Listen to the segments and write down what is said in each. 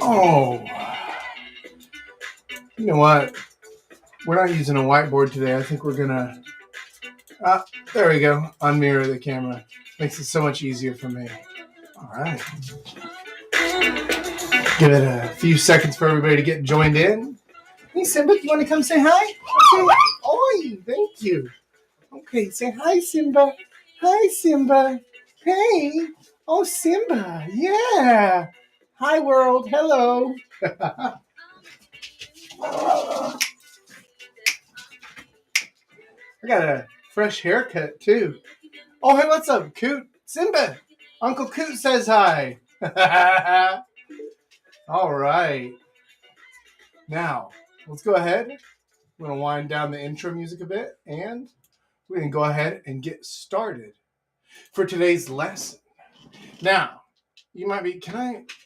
Oh, you know what? We're not using a whiteboard today. I think we're gonna. There we go. Unmirror the camera. Makes it so much easier for me. All right. Give it a few seconds for everybody to get joined in. Hey, Simba, you want to come say hi? Okay. Oi, thank you. Okay, say hi, Simba. Hi, Simba. Hey. Oh, Simba. Yeah. Hi, world. Hello. I got a fresh haircut, too. Oh, hey, what's up, Coot? Simba. Uncle Coot says hi. All right. Now, let's go ahead. We're going to wind down the intro music a bit, and we're going to go ahead and get started for today's lesson. Now, you might be,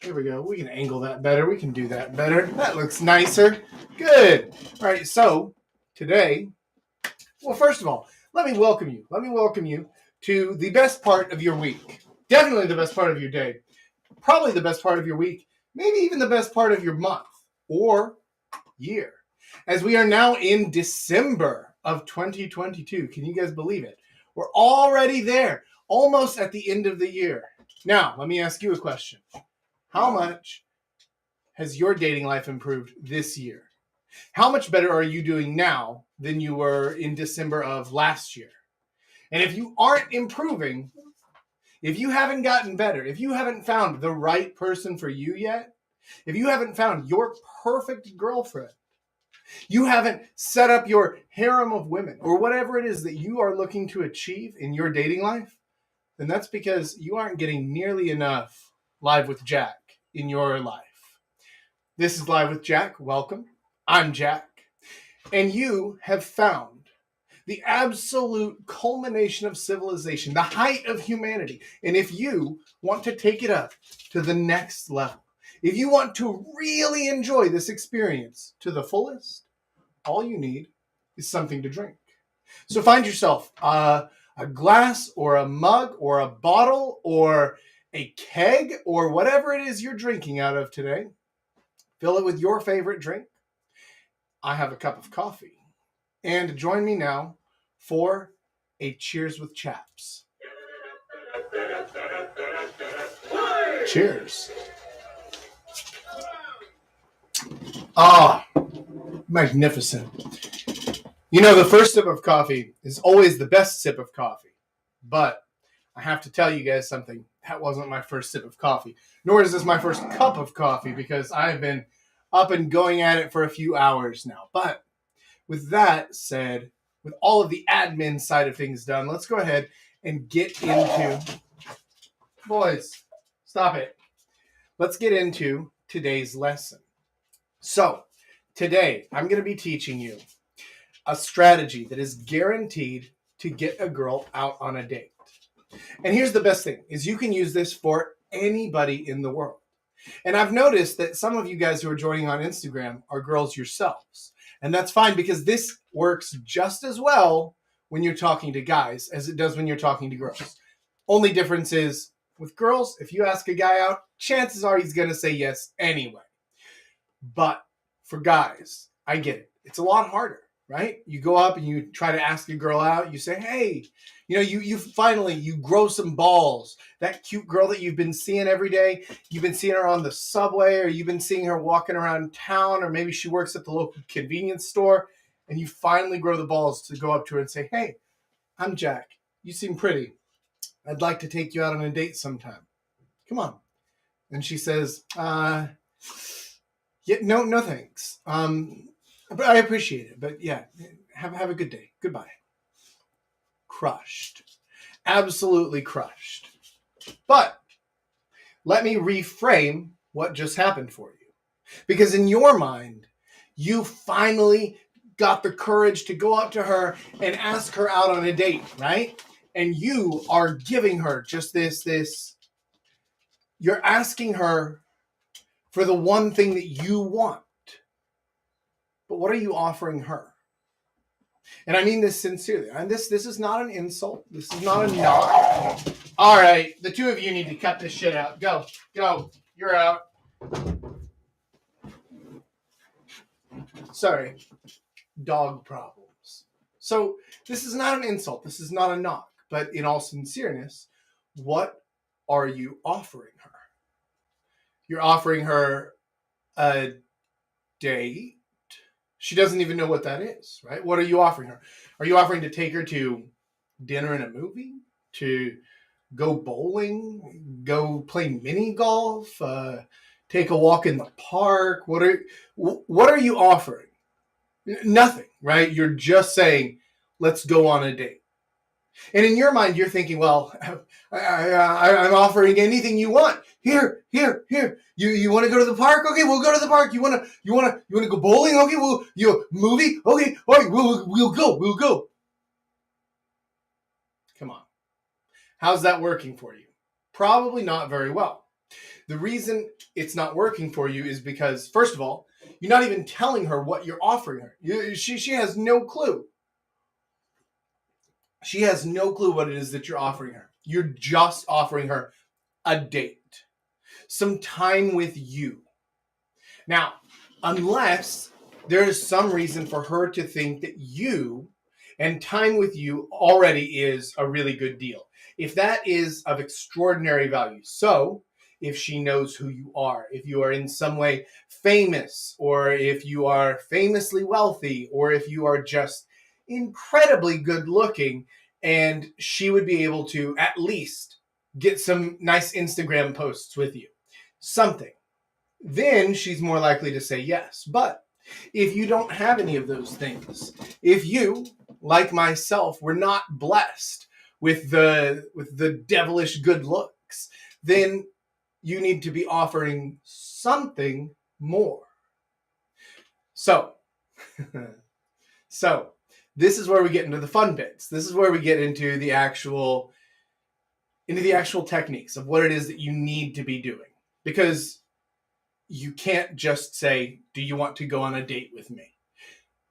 here we go. We can angle that better. We can do that better. That looks nicer. Good. All right, so today, well, first of all, let me welcome you. Let me welcome you to the best part of your week. Definitely the best part of your day. Probably the best part of your week. Maybe even the best part of your month or year. As we are now in December of 2022. Can you guys believe it? We're already there. Almost at the end of the year. Now, let me ask you a question. How much has your dating life improved this year? How much better are you doing now than you were in December of last year? And if you aren't improving, if you haven't gotten better, if you haven't found the right person for you yet, if you haven't found your perfect girlfriend, you haven't set up your harem of women or whatever it is that you are looking to achieve in your dating life, then that's because you aren't getting nearly enough Live with Jack in your life. This is Live with Jack. Welcome. I'm Jack. And you have found the absolute culmination of civilization, the height of humanity. And if you want to take it up to the next level, if you want to really enjoy this experience to the fullest, all you need is something to drink. So find yourself a glass or a mug or a bottle or a keg or whatever it is you're drinking out of today. Fill it with your favorite drink. I have a cup of coffee. And join me now for a Cheers with Chaps. Cheers. Ah, magnificent. You know, the first sip of coffee is always the best sip of coffee. But I have to tell you guys something. That wasn't my first sip of coffee. Nor is this my first cup of coffee because I've been up and going at it for a few hours now. But with that said, with all of the admin side of things done, let's go ahead and get into... Boys, stop it. Let's get into today's lesson. So, today I'm going to be teaching you a strategy that is guaranteed to get a girl out on a date. And here's the best thing, is you can use this for anybody in the world. And I've noticed that some of you guys who are joining on Instagram are girls yourselves. And that's fine because this works just as well when you're talking to guys as it does when you're talking to girls. Only difference is with girls, if you ask a guy out, chances are he's going to say yes anyway. But for guys, I get it. It's a lot harder, right? You go up and you try to ask a girl out. You say, hey, you know, you finally, you grow some balls. That cute girl that you've been seeing every day, you've been seeing her on the subway, or you've been seeing her walking around town, or maybe she works at the local convenience store, and you finally grow the balls to go up to her and say, hey, I'm Jack. You seem pretty. I'd like to take you out on a date sometime. Come on. And she says, yeah, no thanks. But I appreciate it. But yeah, have a good day. Goodbye. Crushed. Absolutely crushed. But let me reframe what just happened for you. Because in your mind, you finally got the courage to go up to her and ask her out on a date, right? And you are giving her just this. You're asking her for the one thing that you want. But what are you offering her? And I mean this sincerely. And this is not an insult. This is not a knock. All right, the two of you need to cut this shit out. Go. You're out. Sorry. Dog problems. So this is not an insult. This is not a knock. But in all sincereness, what are you offering her? You're offering her a date. She doesn't even know what that is, right? What are you offering her? Are you offering to take her to dinner and a movie? To go bowling? Go play mini golf? Take a walk in the park? What are you offering? Nothing, right? You're just saying, let's go on a date. And in your mind, you're thinking, well, I'm offering anything you want. Here. You want to go to the park? Okay, we'll go to the park. You want to go bowling? Okay, movie? Okay, all right, we'll go. Come on. How's that working for you? Probably not very well. The reason it's not working for you is because, first of all, you're not even telling her what you're offering her. She has no clue. She has no clue what it is that you're offering her. You're just offering her a date, some time with you. Now, unless there is some reason for her to think that you and time with you already is a really good deal. If that is of extraordinary value. So, if she knows who you are, if you are in some way famous, or if you are famously wealthy, or if you are just incredibly good looking, and she would be able to at least get some nice Instagram posts with you. Something. Then she's more likely to say yes. But if you don't have any of those things, if you, like myself, were not blessed with the devilish good looks, then you need to be offering something more. So this is where we get into the fun bits. This is where we get into the actual techniques of what it is that you need to be doing. Because you can't just say, do you want to go on a date with me?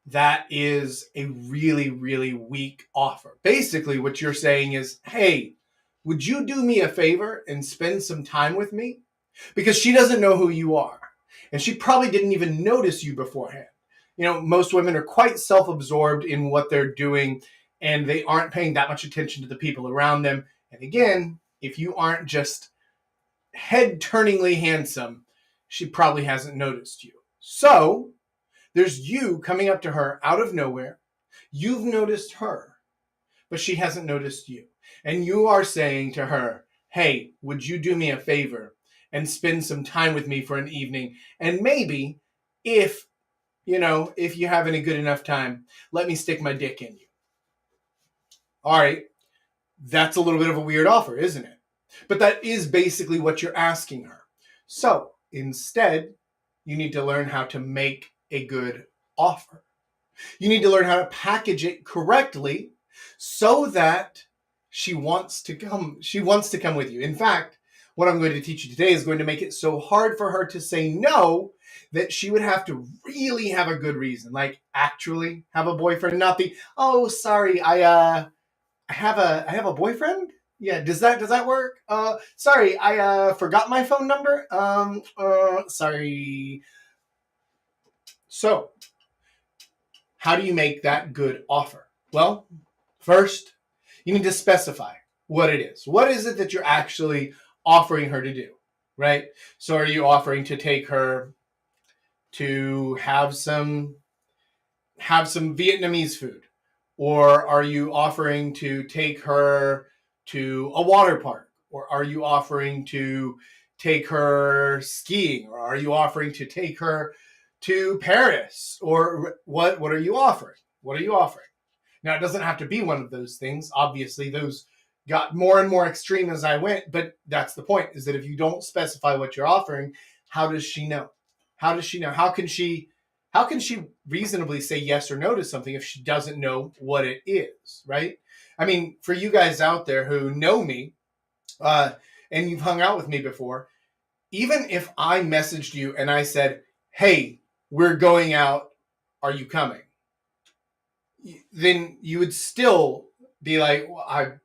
That is a really, really weak offer. Basically, what you're saying is, hey, would you do me a favor and spend some time with me? Because she doesn't know who you are. And she probably didn't even notice you beforehand. You know, most women are quite self-absorbed in what they're doing, and they aren't paying that much attention to the people around them. And again, if you aren't just head-turningly handsome, she probably hasn't noticed you. So there's you coming up to her out of nowhere. You've noticed her, but she hasn't noticed you. And you are saying to her, hey, would you do me a favor and spend some time with me for an evening? And maybe if you have any good enough time, let me stick my dick in you. All right. That's a little bit of a weird offer, isn't it? But that is basically what you're asking her. So instead, you need to learn how to make a good offer. You need to learn how to package it correctly so that she wants to come with you. In fact, what I'm going to teach you today is going to make it so hard for her to say no that she would have to really have a good reason, like actually have a boyfriend, not the, oh, sorry, I have a boyfriend. Yeah, does that work? Sorry, I forgot my phone number. Sorry. So, how do you make that good offer? Well, first, you need to specify what it is. What is it that you're actually offering her to do, right? So are you offering to take her to have some Vietnamese food? Or are you offering to take her to a water park? Or are you offering to take her skiing? Or are you offering to take her to Paris? Or what are you offering? What are you offering? Now, it doesn't have to be one of those things. Obviously, those got more and more extreme as I went, but that's the point, is that if you don't specify what you're offering, how does she know? How does she know? How can she reasonably say yes or no to something if she doesn't know what it is, right? I mean, for you guys out there who know me, and you've hung out with me before, even if I messaged you and I said, hey, we're going out, are you coming? then you would still be like, well,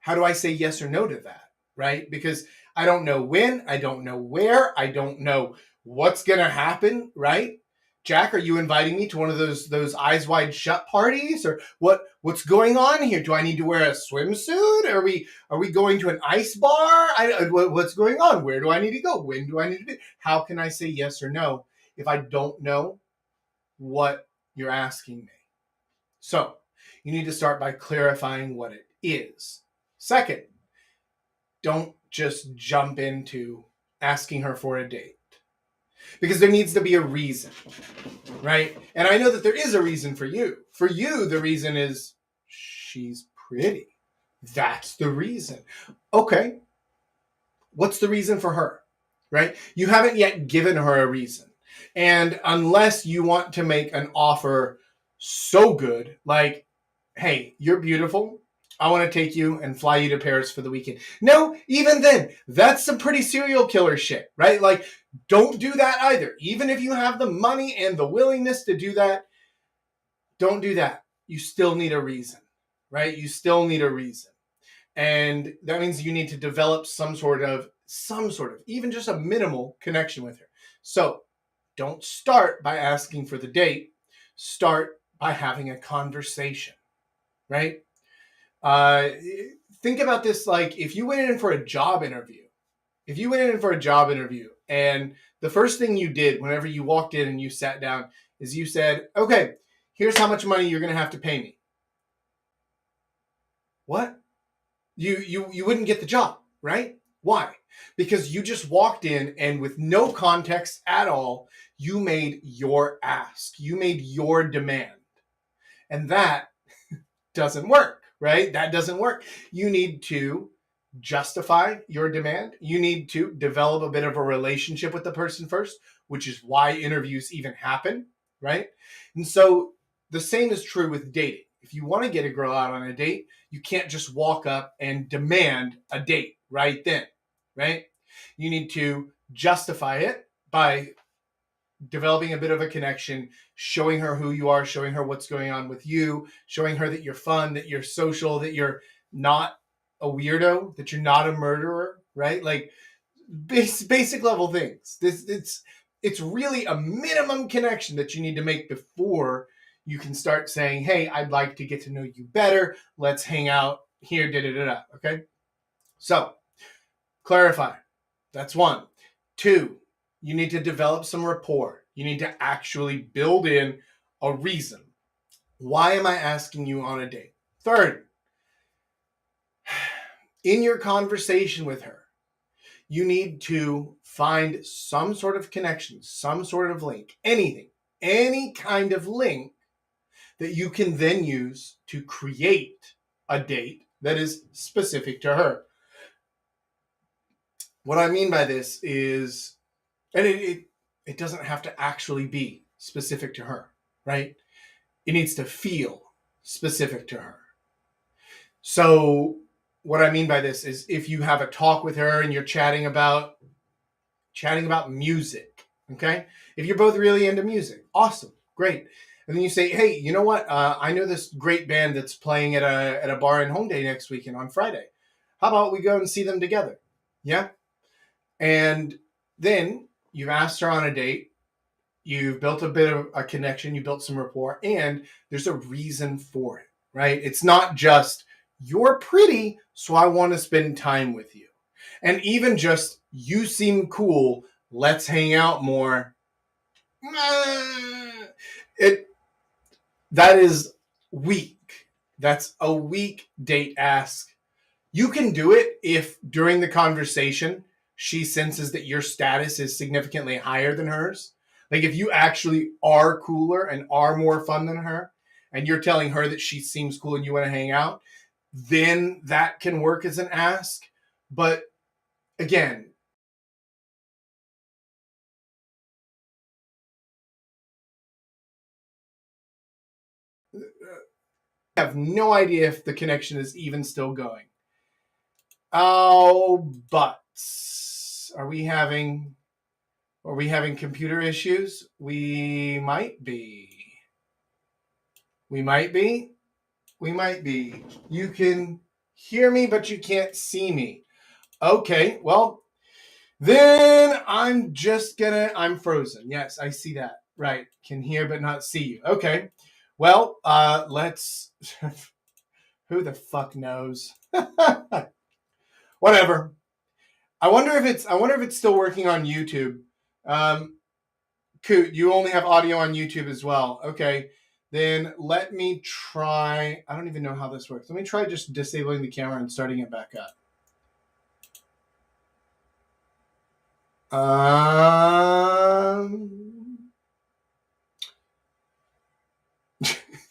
how do I say yes or no to that? Right? Because I don't know when, I don't know where, I don't know what's going to happen, right? Jack, are you inviting me to one of those eyes wide shut parties, or what's going on here? Do I need to wear a swimsuit? Are we going to an ice bar? What's going on? Where do I need to go? When do I need to be? How can I say yes or no if I don't know what you're asking me? So you need to start by clarifying what it is. Second, don't just jump into asking her for a date, because there needs to be a reason, right? And I know that there is a reason for you. For you, the reason is she's pretty. That's the reason. Okay. What's the reason for her, right? You haven't yet given her a reason. And unless you want to make an offer so good, like, hey, you're beautiful, I want to take you and fly you to Paris for the weekend. No, even then, that's some pretty serial killer shit, right? Like, don't do that either. Even if you have the money and the willingness to do that, don't do that. You still need a reason, right? You still need a reason. And that means you need to develop some sort of, even just a minimal connection with her. So don't start by asking for the date. Start by having a conversation, right? Think about this like if you went in for a job interview. If you went in for a job interview and the first thing you did whenever you walked in and you sat down is you said, okay, here's how much money you're going to have to pay me. What? You wouldn't get the job, right? Why? Because you just walked in and with no context at all, you made your ask. You made your demand. And that doesn't work, right? That doesn't work. You need to justify your demand. You need to develop a bit of a relationship with the person first, which is why interviews even happen, right? And so the same is true with dating. If you want to get a girl out on a date, you can't just walk up and demand a date right then, right? You need to justify it by developing a bit of a connection, showing her who you are, showing her what's going on with you, showing her that you're fun, that you're social, that you're not a weirdo, that you're not a murderer, right? Like basic level things. It's really a minimum connection that you need to make before you can start saying, hey, I'd like to get to know you better. Let's hang out here, da-da-da-da, okay? So, clarify. That's one. Two, you need to develop some rapport. You need to actually build in a reason. Why am I asking you on a date? Third, in your conversation with her, you need to find some sort of connection, some sort of link, anything, any kind of link that you can then use to create a date that is specific to her. What I mean by this is, and it doesn't have to actually be specific to her, right? It needs to feel specific to her. So what I mean by this is if you have a talk with her and you're chatting about music, okay? If you're both really into music, awesome, great. And then you say, hey, you know what? I know this great band that's playing at a bar in Hongdae next weekend on Friday. How about we go and see them together? Yeah? And then you've asked her on a date. You've built a bit of a connection. You built some rapport. And there's a reason for it, right? It's not just, you're pretty, so I want to spend time with you. And even just, you seem cool, let's hang out more. That is weak. That's a weak date ask. You can do it if during the conversation she senses that your status is significantly higher than hers. Like if you actually are cooler and are more fun than her, and you're telling her that she seems cool and you want to hang out, then that can work as an ask. But again, I have no idea if the connection is even still going. Oh, but are we having computer issues? We might be. We might be. We might be. You can hear me, but you can't see me. Okay, well, then I'm frozen. Yes, I see that. Right. Can hear but not see you. Okay. Well, let's who the fuck knows? Whatever. I wonder if it's still working on YouTube. Coot, you only have audio on YouTube as well. Okay. Then let me try. I don't even know how this works. Let me try just disabling the camera and starting it back up.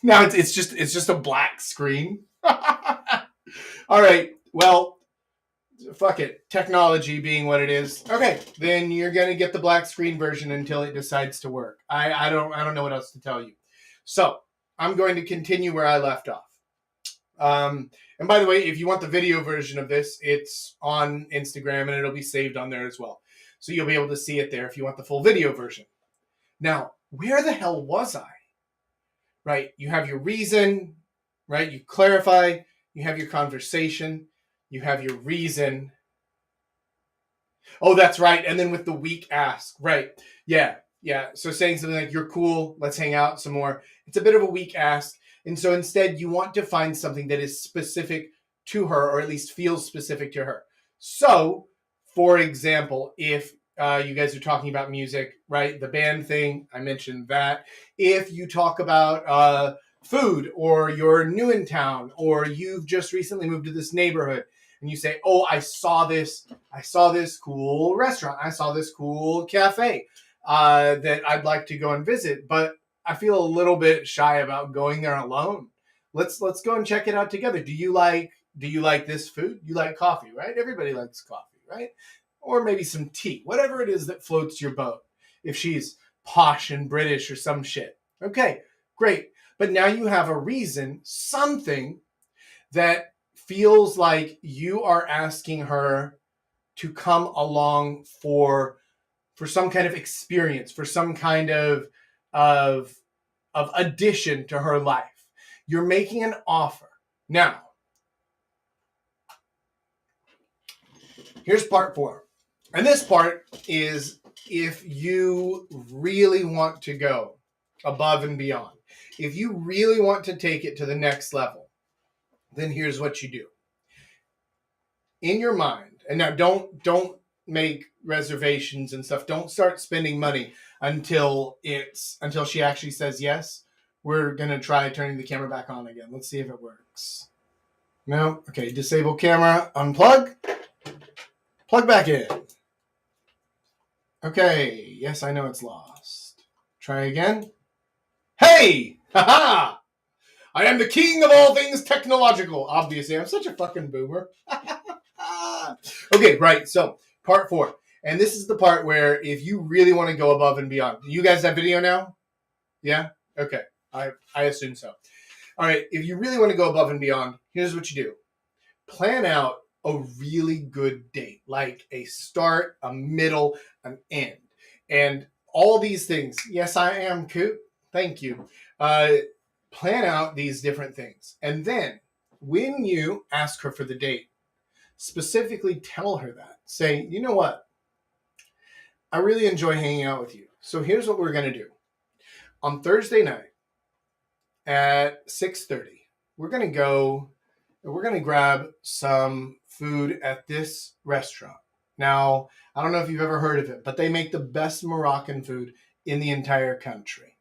Now it's just a black screen. All right. Well, fuck it. Technology being what it is. Okay, then you're gonna get the black screen version until it decides to work. I don't know what else to tell you. So I'm going to continue where I left off. And by the way, if you want the video version of this, it's on Instagram and it'll be saved on there as well. So you'll be able to see it there if you want the full video version. Now, where the hell was I? Right? You have your reason, right? You clarify, you have your conversation, you have your reason. Oh, that's right. And then with the weak ask, right? Yeah. So saying something like, you're cool, let's hang out some more. It's a bit of a weak ask. And so instead, you want to find something that is specific to her, or at least feels specific to her. So, for example, if you guys are talking about music, right? The band thing, I mentioned that. If you talk about food, or you're new in town, or you've just recently moved to this neighborhood, and you say, oh, I saw this cool restaurant. I saw this cool cafe that I'd like to go and visit, but I feel a little bit shy about going there alone. Let's go and check it out together. Do you like this food? You like coffee, right? Everybody likes coffee, right? Or maybe some tea, whatever it is that floats your boat. If she's posh and British or some shit. Okay, great. But now you have a reason, something that feels like you are asking her to come along for some kind of experience, for some kind of addition to her life. You're making an offer. Now, here's part 4. And this part is if you really want to go above and beyond. If you really want to take it to the next level, then here's what you do. In your mind, and now don't make reservations and stuff. Don't start spending money until she actually says yes. We're gonna try turning the camera back on again. Let's see if it works. No? Okay, disable camera, unplug, plug back in. Okay, yes, I know it's lost. Try again. Hey! Haha! I am the king of all things technological. Obviously, I'm such a fucking boomer. Okay, right, so part 4. And this is the part where if you really want to go above and beyond. Do you guys have video now? Yeah? Okay. I assume so. All right. If you really want to go above and beyond, here's what you do. Plan out a really good date, like a start, a middle, an end. And all these things. Yes, I am Coot. Thank you. Plan out these different things. And then when you ask her for the date, specifically tell her that. Say, you know what? I really enjoy hanging out with you. So here's what we're going to do. On Thursday night at 6:30, we're going to go and we're going to grab some food at this restaurant. Now, I don't know if you've ever heard of it, but they make the best Moroccan food in the entire country.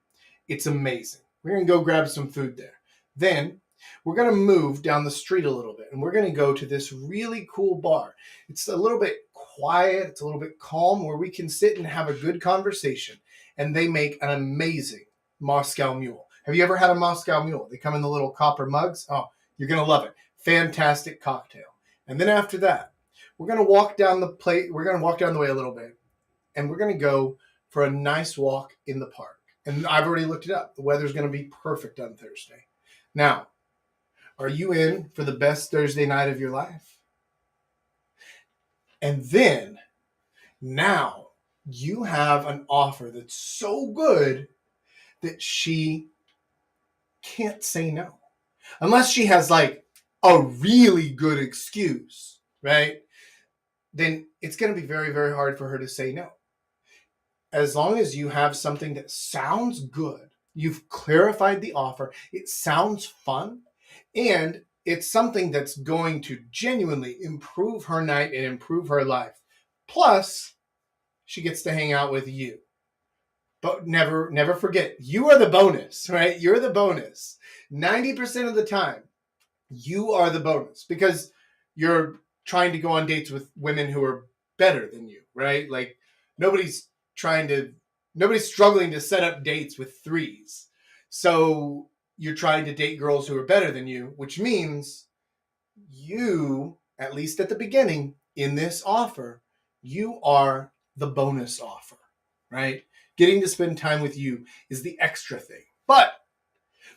It's amazing. We're going to go grab some food there. Then we're going to move down the street a little bit, and we're going to go to this really cool bar. It's a little bit quiet. It's a little bit calm where we can sit and have a good conversation. And they make an amazing Moscow Mule. Have you ever had a Moscow Mule? They come in the little copper mugs. Oh, you're going to love it. Fantastic cocktail. And then after that, we're going to walk down the way a little bit, and we're going to go for a nice walk in the park. And I've already looked it up. The weather's going to be perfect on Thursday. Now, are you in for the best Thursday night of your life? And then, now, you have an offer that's so good that she can't say no. Unless she has like a really good excuse, right? Then it's going to be very, very hard for her to say no. As long as you have something that sounds good, you've clarified the offer, it sounds fun, and it's something that's going to genuinely improve her night and improve her life. Plus, she gets to hang out with you. But never forget, you are the bonus, right? You're the bonus. 90% of the time, you are the bonus because you're trying to go on dates with women who are better than you, right? Like nobody's struggling to set up dates with threes. So you're trying to date girls who are better than you, which means you, at least at the beginning in this offer, you are the bonus offer, right? Getting to spend time with you is the extra thing. But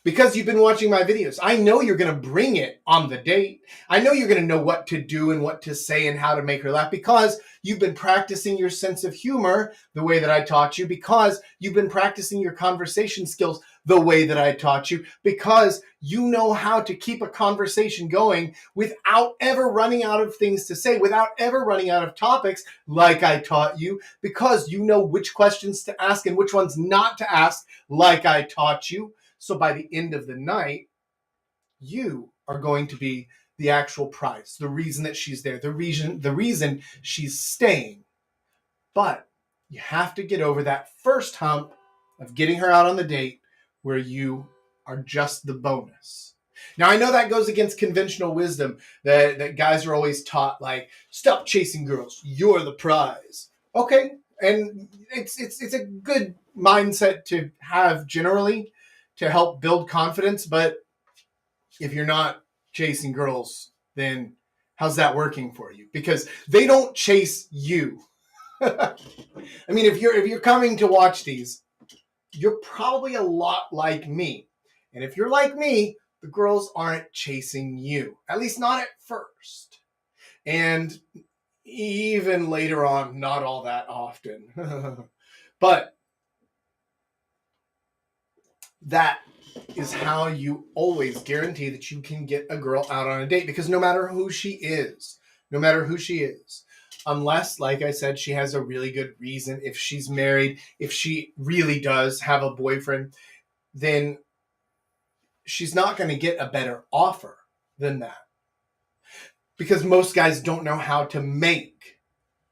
because you've been watching my videos, I know you're going to bring it on the date. I know you're going to know what to do and what to say and how to make her laugh because you've been practicing your sense of humor the way that I taught you, because you've been practicing your conversation skills the way that I taught you, because you know how to keep a conversation going without ever running out of things to say, without ever running out of topics like I taught you, because you know which questions to ask and which ones not to ask like I taught you. So by the end of the night, you are going to be the actual prize, the reason that she's there, the reason she's staying. But you have to get over that first hump of getting her out on the date where you are just the bonus. Now, I know that goes against conventional wisdom that guys are always taught, like, stop chasing girls, you're the prize. Okay, and it's a good mindset to have generally to help build confidence, but if you're not chasing girls, then how's that working for you? Because they don't chase you. I mean, if you're coming to watch these, you're probably a lot like me. And if you're like me, the girls aren't chasing you, at least not at first. And even later on, not all that often. But that is how you always guarantee that you can get a girl out on a date, because no matter who she is, unless, like I said, she has a really good reason, if she's married, if she really does have a boyfriend, then she's not going to get a better offer than that. Because most guys don't know how to make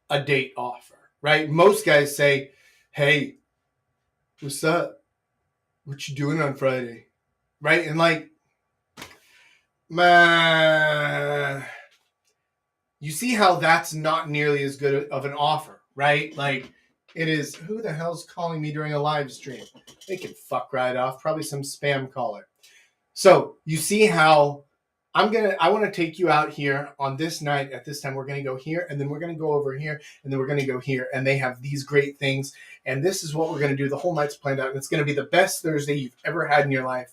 a date offer, right? Most guys say, hey, what's up? What you doing on Friday? Right? And like, man, you see how that's not nearly as good of an offer, right? Like, it is, who the hell's calling me during a live stream? They can fuck right off. Probably some spam caller. So you see how I want to take you out here on this night. At this time, we're going to go here, and then we're going to go over here, and then we're going to go here. And they have these great things. And this is what we're going to do. The whole night's planned out. And it's going to be the best Thursday you've ever had in your life.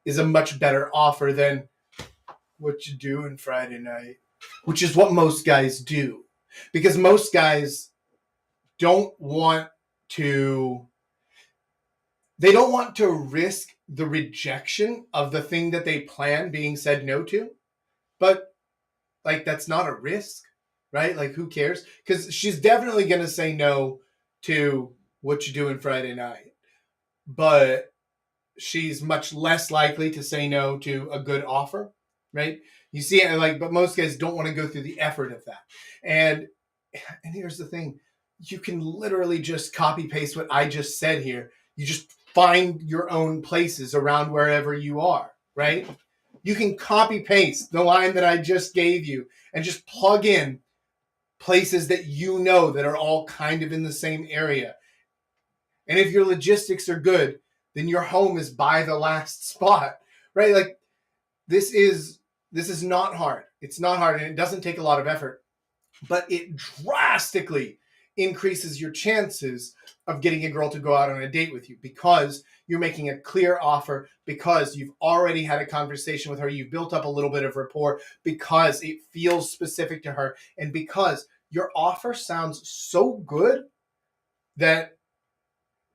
Is a much better offer than what you doing Friday night, which is what most guys do. Because most guys don't want to risk the rejection of the thing that they plan being said no to. But like, that's not a risk, right? Like, who cares? Because she's definitely going to say no to what you doing Friday night. But she's much less likely to say no to a good offer, right? You see, like, but most guys don't want to go through the effort of that. And here's the thing. You can literally just copy paste what I just said here. You just find your own places around wherever you are, right? You can copy paste the line that I just gave you and just plug in places that you know that are all kind of in the same area. And if your logistics are good, then your home is by the last spot, right? Like, this is not hard. It's not hard, and it doesn't take a lot of effort, but it drastically increases your chances of getting a girl to go out on a date with you, because you're making a clear offer, because you've already had a conversation with her, you've built up a little bit of rapport, because it feels specific to her, and because your offer sounds so good that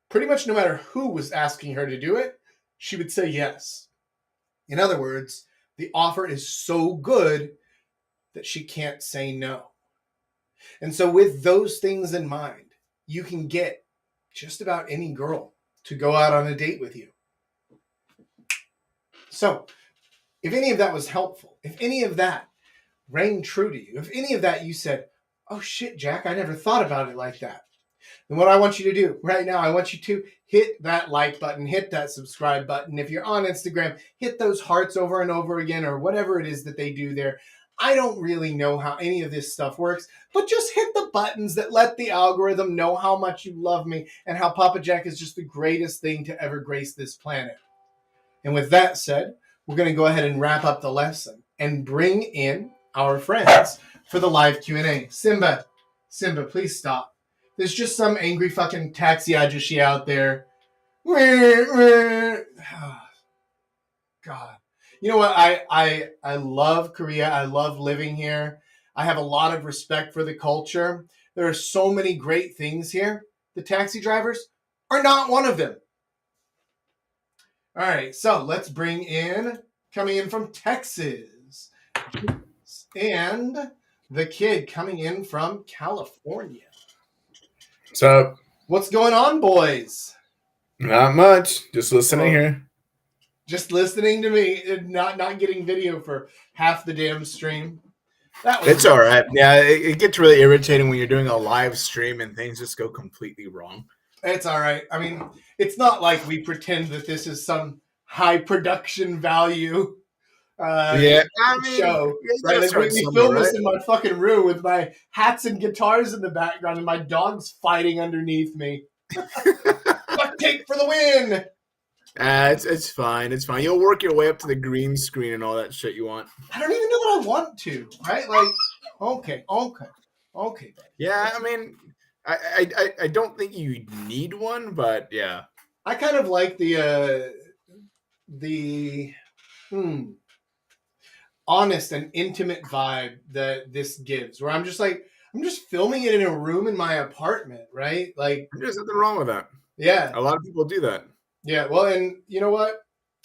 pretty much no matter who was asking her to do it, she would say yes. In other words, the offer is so good that she can't say no. And so, with those things in mind, you can get just about any girl to go out on a date with you. So, if any of that was helpful, if any of that rang true to you, if any of that you said, oh shit, Jack, I never thought about it like that, then what I want you to do right now, I want you to hit that like button, hit that subscribe button. If you're on Instagram, hit those hearts over and over again, or whatever it is that they do there. I don't really know how any of this stuff works, but just hit the buttons that let the algorithm know how much you love me and how Papa Jack is just the greatest thing to ever grace this planet. And with that said, we're going to go ahead and wrap up the lesson and bring in our friends for the live Q&A. Simba, please stop. There's just some angry fucking taxi ajushi out there. God. You know what? I love Korea. I love living here. I have a lot of respect for the culture. There are so many great things here. The taxi drivers are not one of them. All right, so let's bring in, coming in from Texas, and the kid coming in from California. What's up? What's going on, boys? Not much. Just listening here. Just listening to me, and not getting video for half the damn stream. It's all right. Yeah, it gets really irritating when you're doing a live stream and things just go completely wrong. It's all right. I mean, it's not like we pretend that this is some high production value show. Right? Like we film this in my fucking room with my hats and guitars in the background and my dog's fighting underneath me. Duct tape for the win! It's fine. It's fine. You'll work your way up to the green screen and all that shit you want. I don't even know that I want to, right? Like, okay. Yeah, I mean, I don't think you need one, but yeah. I kind of like the honest and intimate vibe that this gives, where I'm just filming it in a room in my apartment, right? Like, there's nothing wrong with that. Yeah. A lot of people do that. Yeah, well, and you know what?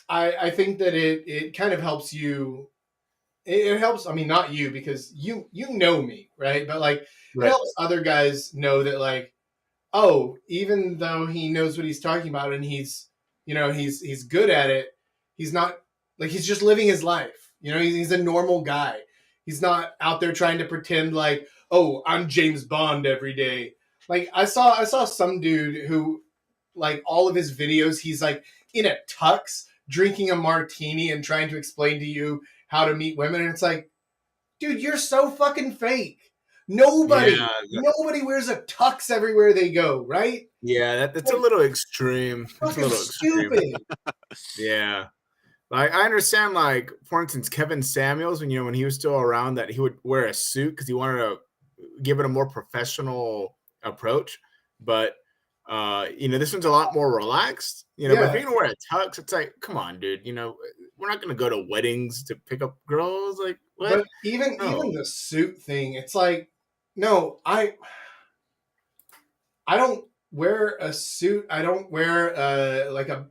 I think that it kind of helps you. It helps, I mean, not you, because you know me, right? But like, It helps other guys know that, like, oh, even though he knows what he's talking about and he's good at it, he's not, like, he's just living his life. You know, he's a normal guy. He's not out there trying to pretend like, oh, I'm James Bond every day. Like, I saw some dude who, like, all of his videos, he's like in a tux drinking a martini and trying to explain to you how to meet women. And it's like, dude, you're so fucking fake. Nobody wears a tux everywhere they go, right? Yeah, that's like, a little extreme. That's a little stupid. Yeah. Like, I understand, like, for instance, Kevin Samuels, when he was still around, that he would wear a suit because he wanted to give it a more professional approach. But this one's a lot more relaxed. But if you're gonna wear a tux, it's like, come on, dude. We're not gonna go to weddings to pick up girls. Like, what? But even the suit thing, it's like, no, I don't wear a suit. I don't wear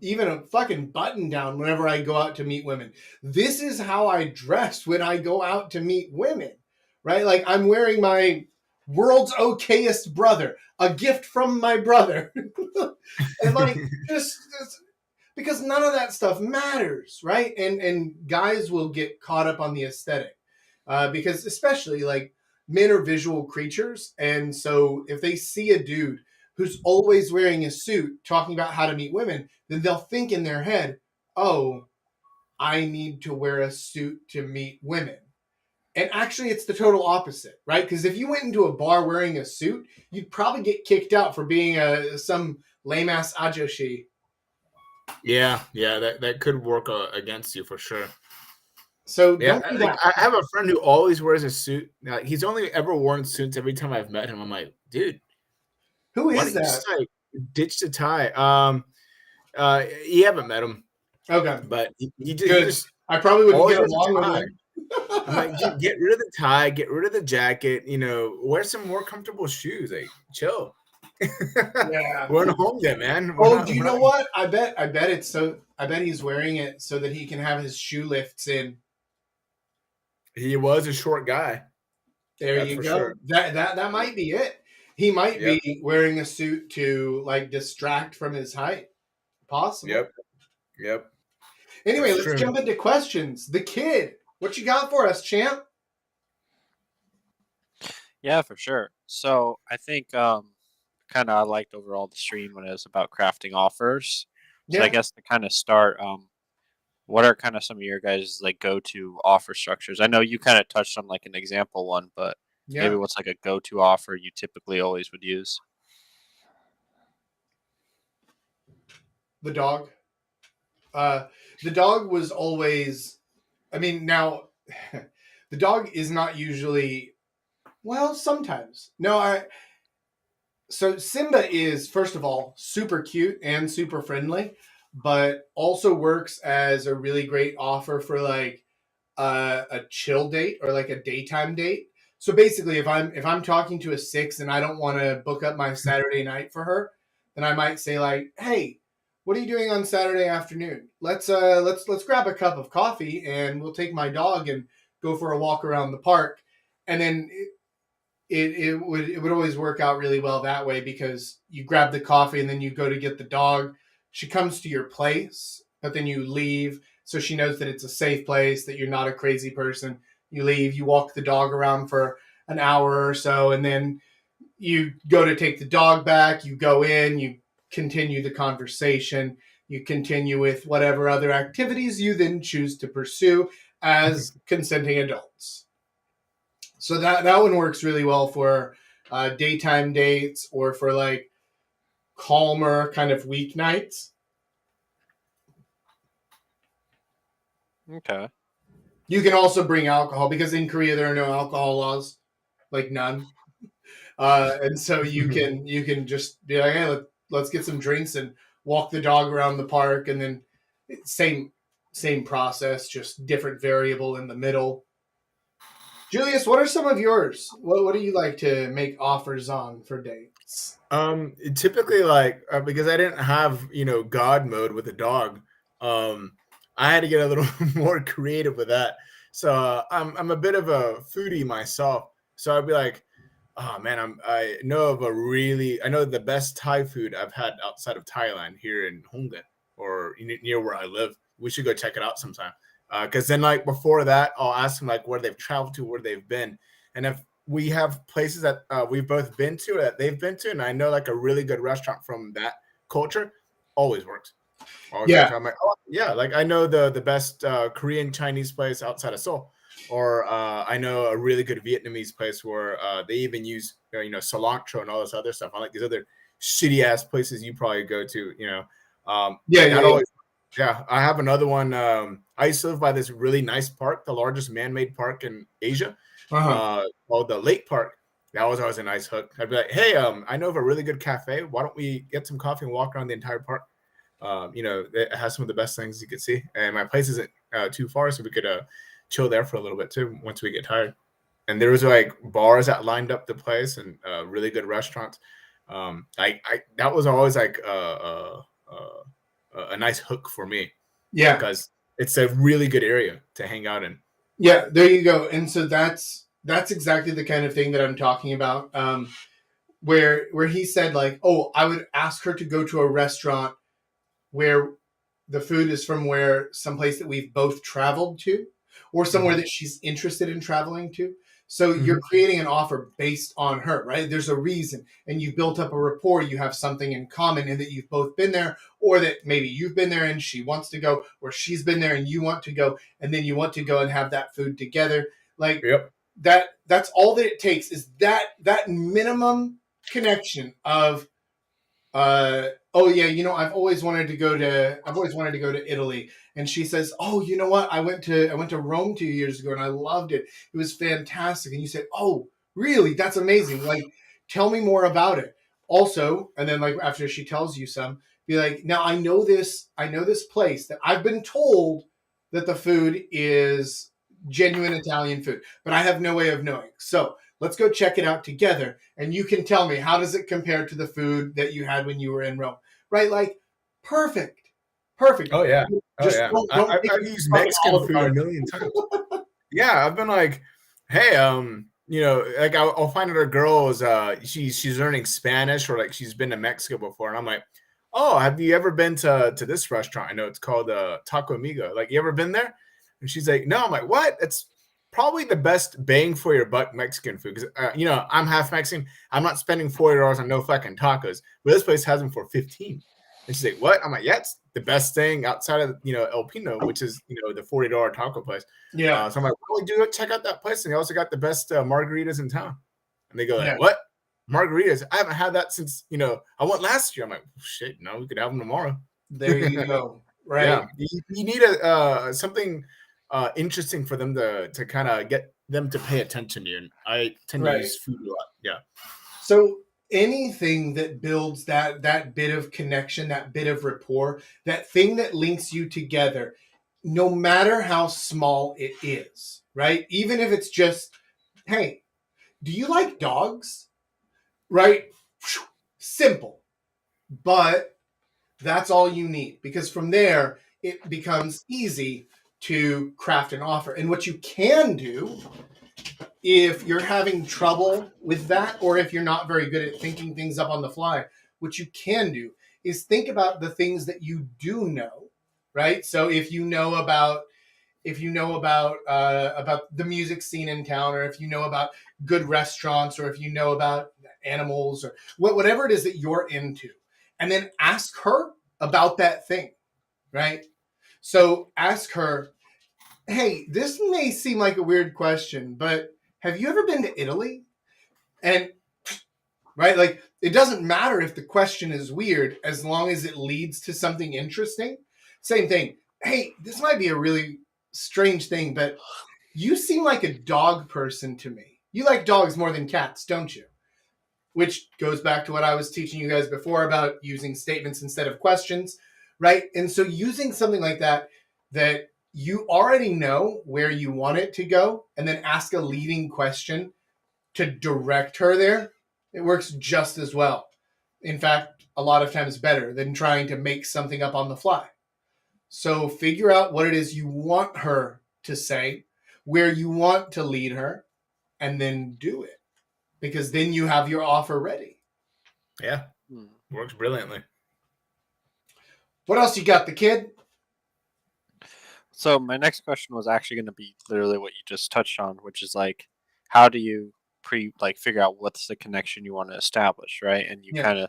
even a fucking button down whenever I go out to meet women. This is how I dress when I go out to meet women, right? Like, I'm wearing my world's okayest brother, a gift from my brother. And like, just because none of that stuff matters, right? And guys will get caught up on the aesthetic because, especially, like, men are visual creatures. And so if they see a dude who's always wearing a suit talking about how to meet women, then they'll think in their head, oh, I need to wear a suit to meet women. And actually, it's the total opposite, right? Because if you went into a bar wearing a suit, you'd probably get kicked out for being some lame-ass ajoshi. Yeah, that could work against you for sure. So yeah, I have a friend who always wears a suit. He's only ever worn suits every time I've met him. I'm like, dude, who is that? Just, like, ditch the tie. You haven't met him. Okay, but he just I probably wouldn't get along with him. I'm like, get rid of the tie, get rid of the jacket, wear some more comfortable shoes. Like, chill. Yeah. We're in home then, man. Oh, do you know what? I bet it's so. I bet he's wearing it so that he can have his shoe lifts in. He was a short guy. There That's you for go. sure. That might be it. He might Yep. be wearing a suit to like distract from his height. Possible. Yep. Anyway, That's let's true. jump into questions. The kid, what you got for us, champ? Yeah, for sure. So I think kind of I liked overall the stream when it was about crafting offers. So I Yeah. guess to kind of start, what are kind of some of your guys' like go-to offer structures? I know you kind of touched on like an example one, but maybe Yeah. what's like a go-to offer you typically always would use? The dog. The dog was always. I mean, now the dog is not usually. Well, sometimes. No, I. So Simba is first of all super cute and super friendly, but also works as a really great offer for like a chill date or like a daytime date. So basically, if I'm talking to a 6 and I don't want to book up my Saturday night for her, then I might say like, "Hey, what are you doing on Saturday afternoon? Let's grab a cup of coffee and we'll take my dog and go for a walk around the park." And then it would always work out really well that way because you grab the coffee and then you go to get the dog. She comes to your place, but then you leave so she knows that it's a safe place, that you're not a crazy person. You leave, you walk the dog around for an hour or so, and then you go to take the dog back. You go in, you continue the conversation, you continue with whatever other activities you then choose to pursue as consenting adults. So that one works really well for daytime dates or for like calmer kind of weeknights. Okay. You can also bring alcohol because in Korea there are no alcohol laws, like none. And so you can just be like, hey, let's get some drinks and walk the dog around the park, and then same process, just different variable in the middle. Julius, what are some of yours? What do you like to make offers on for dates? Typically, like because I didn't have God mode with the dog, I had to get a little more creative with that. So I'm a bit of a foodie myself. So I'd be like, oh man, I know the best Thai food I've had outside of Thailand here in Hongdae or near where I live. We should go check it out sometime. Because then like before that, I'll ask them like where they've traveled to, where they've been, and if we have places that we've both been to or that they've been to, and I know like a really good restaurant from that culture, always works. Always works. Yeah. I'm like, oh yeah, like I know the best Korean Chinese place outside of Seoul, or I know a really good Vietnamese place where they even use cilantro and all this other stuff. Unlike these other shitty ass places you probably go to, Yeah. always. Yeah, I have another one. I used to live by this really nice park, the largest man-made park in Asia, called the Lake Park. That was always a nice hook. I'd be like, hey, I know of a really good cafe. Why don't we get some coffee and walk around the entire park? It has some of the best things you could see. And my place isn't too far, so we could chill there for a little bit too once we get tired. And there was like bars that lined up the place and really good restaurants. That was always like a nice hook for me. Yeah. Because it's a really good area to hang out in. Yeah, there you go. And so that's exactly the kind of thing that I'm talking about. Where he said like, oh, I would ask her to go to a restaurant where the food is from someplace that we've both traveled to, or somewhere that she's interested in traveling to. So you're creating an offer based on her, right? There's a reason, and you've built up a rapport. You have something in common, and that you've both been there, or that maybe you've been there and she wants to go, or she's been there and you want to go, and then you want to go and have that food together. Like that's all that it takes is that minimum connection of oh yeah, I've always wanted to go to Italy. And she says, oh, you know what? I went to Rome 2 years ago and I loved it. It was fantastic. And you said, oh, really? That's amazing. Like, tell me more about it. Also, and then like after she tells you some, be like, now I know this place that I've been told that the food is genuine Italian food, but I have no way of knowing. So let's go check it out together. And you can tell me, how does it compare to the food that you had when you were in Rome? Right? Like, perfect. Oh yeah. Just don't I've make it used fucking Mexican Olive food a Garden. million times. Yeah, I've been like, hey, like I'll find out a girl is she's learning Spanish, or like she's been to Mexico before, and I'm like, oh, have you ever been to this restaurant? I know it's called Taco Amigo. Like, you ever been there? And she's like, no. I'm like, what? It's probably the best bang for your buck Mexican food, because I'm half Mexican. I'm not spending $40 on no fucking tacos, but this place has them for 15. And she's like, what? I'm like, yeah, it's the best thing outside of El Pino, which is the $40 taco place. Yeah. So I'm like, well, do check out that place, and they also got the best margaritas in town. And they go like, Yeah. what? Margaritas? I haven't had that since I went last year. I'm like, shit, no, we could have them tomorrow. There you go. Right. Yeah, you need something interesting for them to kind of get them to pay attention to you. And I tend to use food a lot. Yeah. So anything that builds that bit of connection, that bit of rapport, that thing that links you together, no matter how small it is, right? Even if it's just, hey, do you like dogs? Right? Simple. But that's all you need, because from there, it becomes easy to craft an offer. And what you can do, if you're having trouble with that, or if you're not very good at thinking things up on the fly, what you can do is think about the things that you do know, right? So if you know about the music scene in town, or if you know about good restaurants, or if you know about animals, or whatever it is that you're into, and then ask her about that thing, right? So ask her, hey, this may seem like a weird question, but have you ever been to Italy? And right, like, it doesn't matter if the question is weird, as long as it leads to something interesting. Same thing. Hey, this might be a really strange thing, but you seem like a dog person to me. You like dogs more than cats, don't you? Which goes back to what I was teaching you guys before about using statements instead of questions, right? And so using something like that you already know where you want it to go, and then ask a leading question to direct her there, it works just as well. In fact, a lot of times better than trying to make something up on the fly. So figure out what it is you want her to say, where you want to lead her, and then do it. Because then you have your offer ready. Yeah, works brilliantly. What else you got, the kid? So my next question was actually going to be literally what you just touched on, which is like, how do you figure out what's the connection you want to establish, right? And you kind of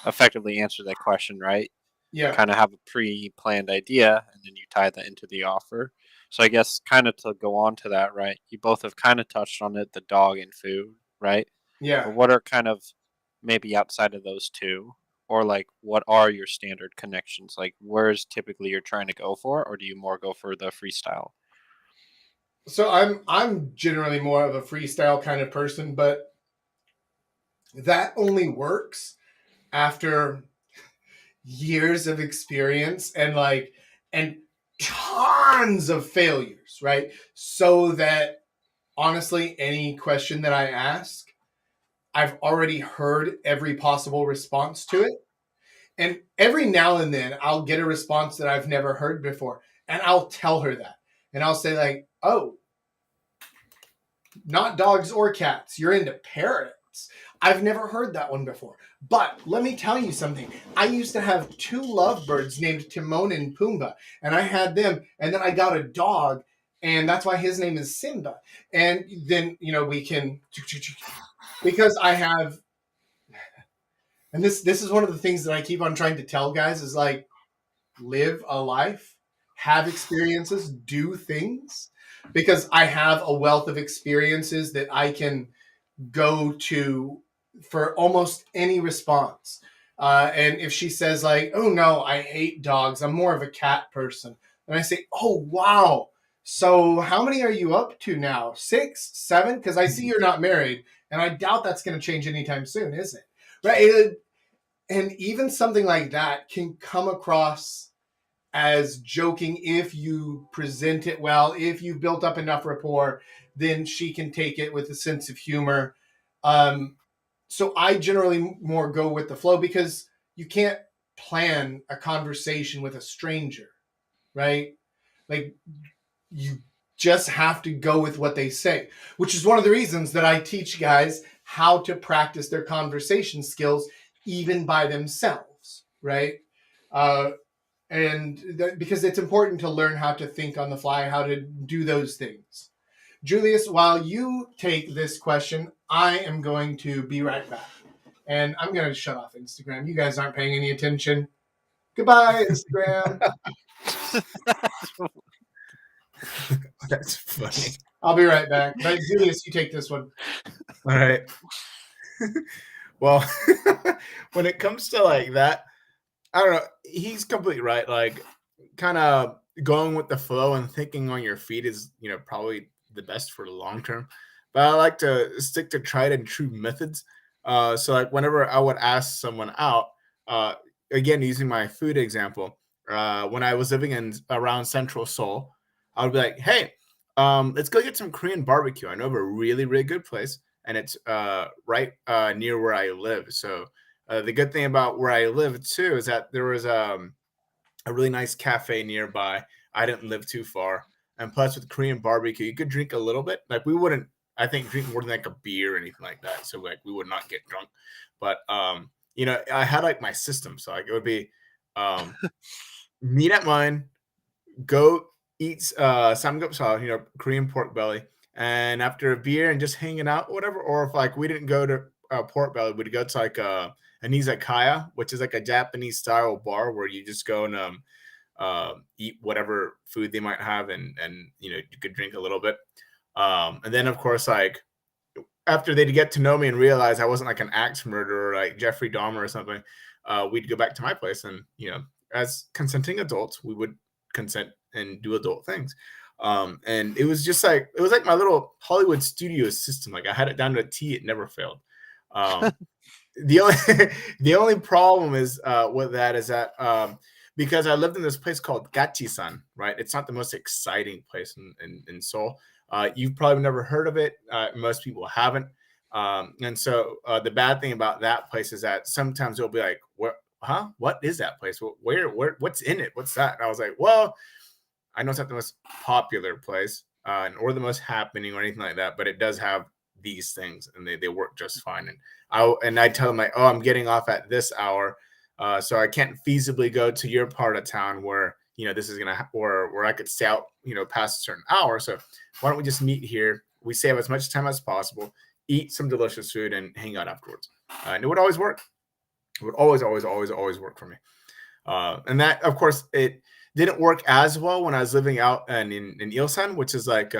effectively answer that question, right? Yeah. Kind of have a pre-planned idea, and then you tie that into the offer. So I guess kind of to go on to that, right? You both have kind of touched on it, the dog and food, right? Yeah. But what are kind of maybe outside of those two, or like what are your standard connections? Like, where's typically you're trying to go for, or do you more go for the freestyle? So I'm generally more of a freestyle kind of person, but that only works after years of experience and tons of failures, right? So that honestly, any question that I ask, I've already heard every possible response to it. And every now and then I'll get a response that I've never heard before. And I'll tell her that. And I'll say like, oh, not dogs or cats. You're into parrots. I've never heard that one before. But let me tell you something. I used to have 2 lovebirds named Timon and Pumbaa. And I had them. And then I got a dog. And that's why his name is Simba. And then, we can... Because I have... And this is one of the things that I keep on trying to tell guys is like, live a life, have experiences, do things. Because I have a wealth of experiences that I can go to for almost any response. And if she says like, oh no, I hate dogs, I'm more of a cat person. And I say, oh wow. So how many are you up to now? 6, 7? Because I see you're not married. And I doubt that's going to change anytime soon, is it? Right? And even something like that can come across as joking if you present it well, if you've built up enough rapport. then she can take it with a sense of humor. So I generally more go with the flow because you can't plan a conversation with a stranger, right? Like you just have to go with what they say, which is one of the reasons that I teach guys how to practice their conversation skills even by themselves, right? Because it's important to learn how to think on the fly, how to do those things. Julius, while you take this question, I am going to be right back. And I'm going to shut off Instagram. You guys aren't paying any attention. Goodbye, Instagram. That's funny. I'll be right back. But Julius, you take this one. All right. Well, when it comes to like that, I don't know. He's completely right. Like, kind of going with the flow and thinking on your feet is, probably the best for the long term. But I like to stick to tried and true methods. So, like, whenever I would ask someone out, again, using my food example, when I was living around Central Seoul, I would be like, hey, let's go get some Korean barbecue. I know of a really, really good place, and it's right near where I live. So the good thing about where I live, too, is that there was a really nice cafe nearby. I didn't live too far. And plus, with Korean barbecue, you could drink a little bit. Like, we wouldn't, I think, drink more than like a beer or anything like that. So, like, we would not get drunk. But, I had, like, my system. So, like, it would be meet at mine, go eat samgyeopsal, Korean pork belly, and after a beer and just hanging out, whatever. Or if like we didn't go to pork belly, we'd go to like an izakaya, which is like a Japanese style bar where you just go and eat whatever food they might have, and you could drink a little bit. And then of course, like after they'd get to know me and realize I wasn't like an axe murderer like Jeffrey Dahmer or something, we'd go back to my place, and as consenting adults, we would consent and do adult things. And it was just like, it was like my little Hollywood studio system. Like I had it down to a T, it never failed. The only problem is with that is that because I lived in this place called Gachisan, right? It's not the most exciting place in Seoul. You've probably never heard of it. Most people haven't. And so the bad thing about that place is that sometimes it'll be like, what is that place? Where, what's in it? What's that? And I was like, well, I know it's not the most popular place or the most happening or anything like that, but it does have these things, and they work just fine. And I tell them like, oh, I'm getting off at this hour, so I can't feasibly go to your part of town where this is gonna or where I could stay out past a certain hour. So why don't we just meet here? We save as much time as possible, eat some delicious food, and hang out afterwards. And it would always work. It would always work for me. And that, of course, it didn't work as well when I was living out in Ilsan, which is like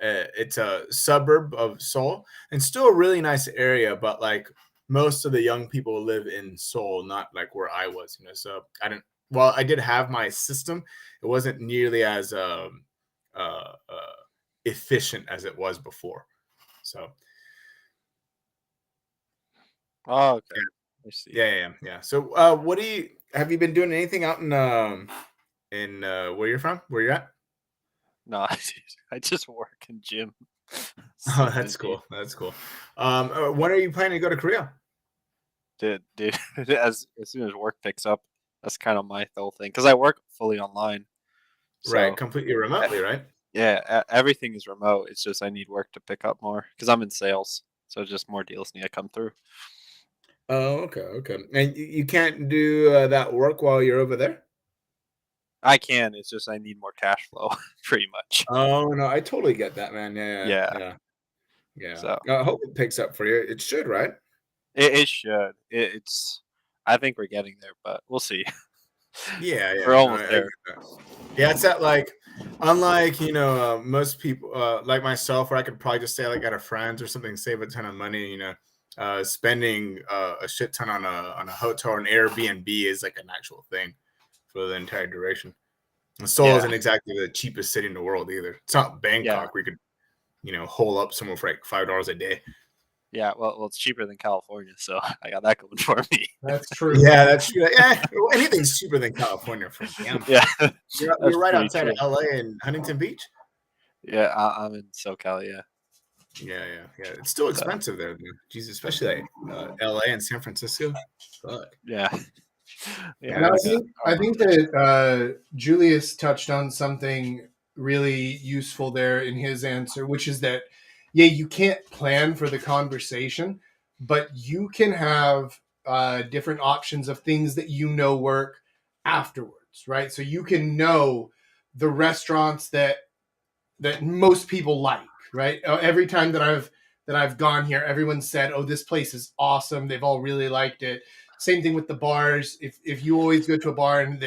it's a suburb of Seoul, and still a really nice area. But like most of the young people live in Seoul, not like where I was. So I didn't. Well, I did have my system. It wasn't nearly as efficient as it was before. So. Oh, okay. I see. Yeah. So, what have you been doing anything out in where you're from? Where you're at? No, I just work in gym. Oh, that's cool. That's cool. When are you planning to go to Korea? Dude, as soon as work picks up, that's kind of my whole thing. Because I work fully online. Right, completely remotely, right? Yeah, everything is remote. It's just I need work to pick up more because I'm in sales. So just more deals need to come through. Oh, okay. And you can't do that work while you're over there? I can. It's just I need more cash flow, pretty much. Oh, no, I totally get that, man. Yeah. So I hope it picks up for you. It should, right? it should. It's. I think we're getting there, but we'll see. Yeah. We're almost there. Yeah, it's that like, unlike most people like myself, where I could probably just stay like at a friend's or something, save a ton of money. Spending a shit ton on a hotel or an Airbnb is like an actual thing for the entire duration. And Seoul isn't exactly the cheapest city in the world either. It's not Bangkok where you could, hole up somewhere for like $5 a day. Yeah, well, it's cheaper than California, so I got that going for me. That's true. Yeah, that's true. Yeah, anything's cheaper than California for me. Yeah, you're right outside of LA and Huntington Beach. Yeah, I'm in SoCal. Yeah. Yeah. It's still expensive there, dude. Jesus, especially like LA and San Francisco. Fuck. Yeah. And Yeah. I think that Julius touched on something really useful there in his answer, which is that, yeah, you can't plan for the conversation, but you can have different options of things that you know work afterwards, right? So you can know the restaurants that most people like, right? Every time that I've gone here, everyone said, "Oh, this place is awesome." They've all really liked it. Same thing with the bars. If you always go to a bar and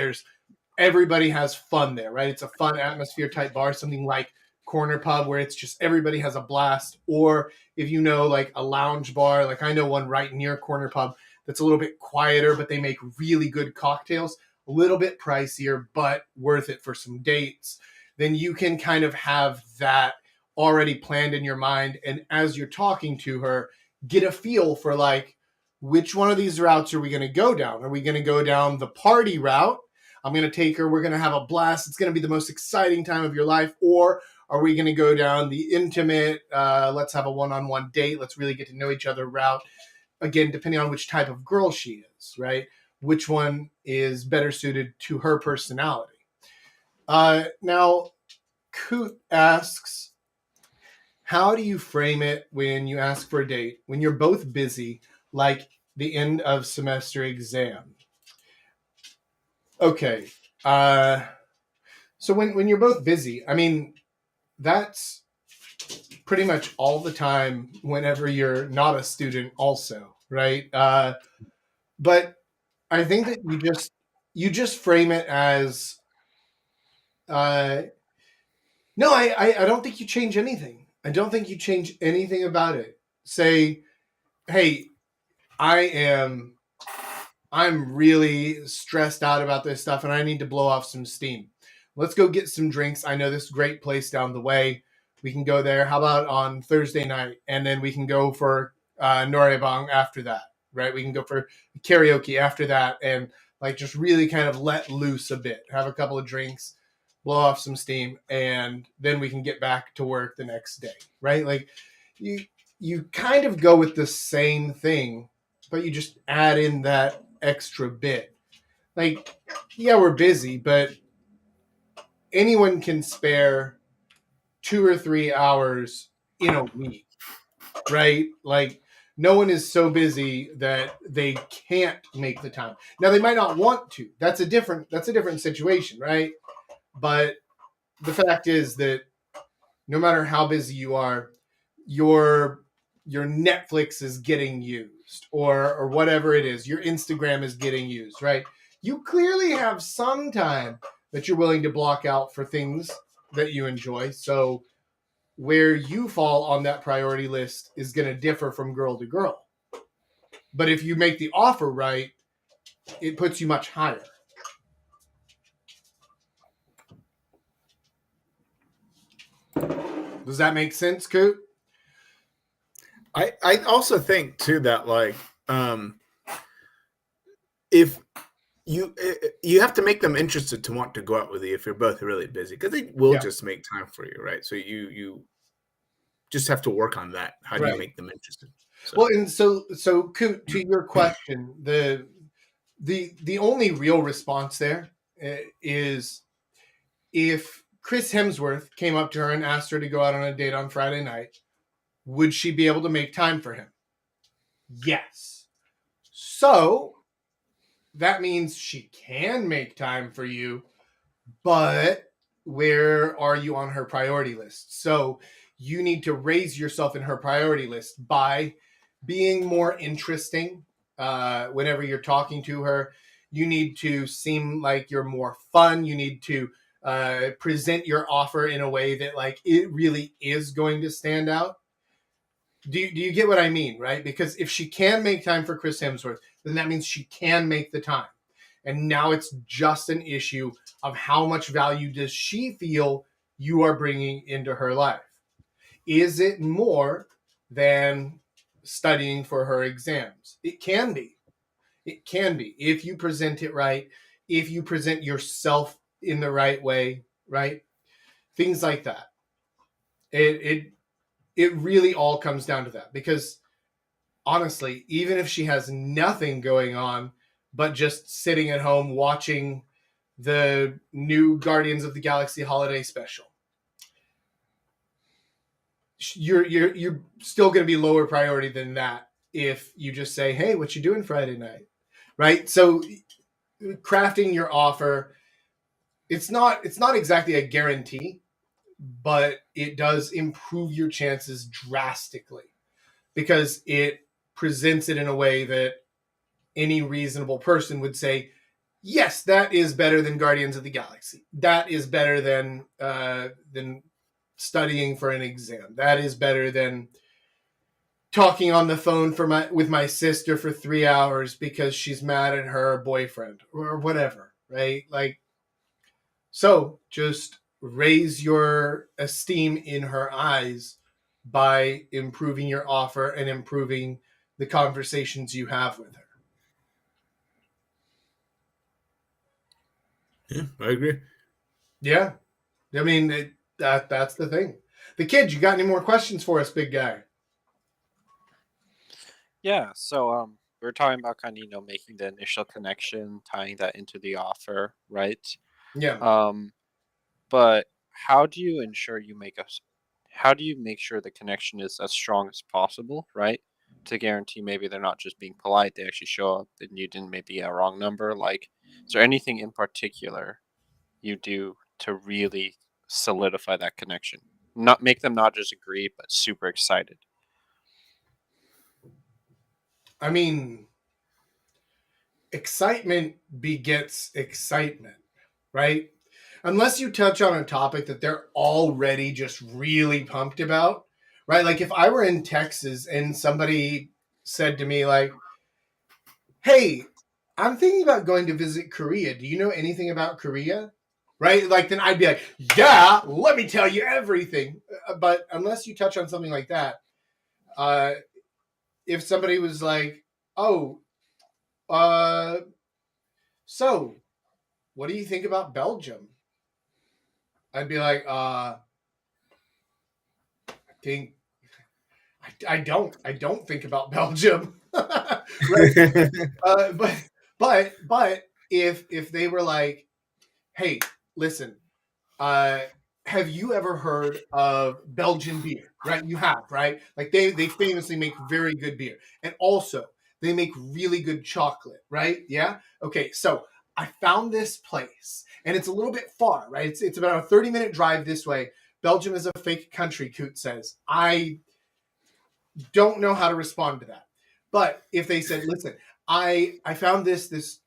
everybody has fun there, right? It's a fun atmosphere type bar, something like Corner Pub where it's just everybody has a blast. Or if you know like a lounge bar, like I know one right near Corner Pub that's a little bit quieter, but they make really good cocktails, a little bit pricier, but worth it for some dates. Then you can kind of have that already planned in your mind. And as you're talking to her, get a feel for like, which one of these routes are we going to go down? Are we going to go down the party route? I'm going to take her. We're going to have a blast. It's going to be the most exciting time of your life. Or are we going to go down the intimate, let's have a one-on-one date, let's really get to know each other route? Again, depending on which type of girl she is, right? Which one is better suited to her personality? Now, Coot asks, how do you frame it when you ask for a date, when you're both busy, like the end of semester exam? Okay. So when you're both busy, I mean, that's pretty much all the time whenever you're not a student also, right? But I think that you just frame it as no, I don't think you change anything. I don't think you change anything about it. Say, hey, I'm really stressed out about this stuff and I need to blow off some steam. Let's go get some drinks. I know this great place down the way. We can go there. How about on Thursday night? And then we can go for Norebang after that, right? We can go for karaoke after that and like just really kind of let loose a bit, have a couple of drinks, blow off some steam, and then we can get back to work the next day, right? Like you kind of go with the same thing, but you just add in that extra bit. Like, yeah, we're busy, but anyone can spare 2 or 3 hours in a week, right? Like, no one is so busy that they can't make the time. Now, they might not want to. That's a different situation, right? But the fact is that no matter how busy you are, your Netflix is getting used, or whatever it is, your Instagram is getting used, right? You clearly have some time that you're willing to block out for things that you enjoy. So where you fall on that priority list is going to differ from girl to girl. But if you make the offer right, it puts you much higher. Does that make sense, Coot? I also think too that like if you have to make them interested to want to go out with you if you're both really busy, because they will just make time for you, right? So you just have to work on that. How do you make them interested? So. Well, and so Coot, to your question, the only real response there is if Chris Hemsworth came up to her and asked her to go out on a date on Friday night, would she be able to make time for him? Yes. So that means she can make time for you, but where are you on her priority list? So you need to raise yourself in her priority list by being more interesting whenever you're talking to her. You need to seem like you're more fun. You need to present your offer in a way that like it really is going to stand out. Do you get what I mean, right? Because if she can make time for Chris Hemsworth, then that means she can make the time. And now it's just an issue of how much value does she feel you are bringing into her life? Is it more than studying for her exams? It can be. It can be. If you present it right, if you present yourself in the right way, right? Things like that. It really all comes down to that, because honestly, even if she has nothing going on but just sitting at home watching the new Guardians of the Galaxy holiday special, you're still going to be lower priority than that if you just say, "Hey, what you doing Friday night?" Right? So crafting your offer, it's not exactly a guarantee, but it does improve your chances drastically, because it presents it in a way that any reasonable person would say, yes, that is better than Guardians of the Galaxy. That is better than studying for an exam. That is better than talking on the phone with my sister for 3 hours because she's mad at her boyfriend or whatever, right? Like, so just raise your esteem in her eyes by improving your offer and improving the conversations you have with her. Yeah, I agree. Yeah. I mean, that's the thing. The kid, you got any more questions for us, big guy? Yeah. So we are talking about kind of making the initial connection, tying that into the offer, right? Yeah. But how do you ensure you make us? How do you make sure the connection is as strong as possible, right? To guarantee maybe they're not just being polite, they actually show up and you didn't maybe a wrong number. Like, is there anything in particular you do to really solidify that connection? Not make them not just agree, but super excited. I mean, excitement begets excitement, right? Unless you touch on a topic that they're already just really pumped about, right? Like if I were in Texas and somebody said to me like, "Hey, I'm thinking about going to visit Korea. Do you know anything about Korea?" Right? Like then I'd be like, "Yeah, let me tell you everything." But unless you touch on something like that, uh, if somebody was like, "Oh, uh, so what do you think about Belgium?" I'd be like, I think I don't think about Belgium, right? But if they were like, hey, listen, uh, have you ever heard of Belgian beer? Right, you have, right? Like they famously make very good beer, and also they make really good chocolate, right? Yeah. Okay, so I found this place, and it's a little bit far, right? It's about a 30-minute drive this way. Belgium is a fake country, Coot says. I don't know how to respond to that. But if they said, "Listen, I found this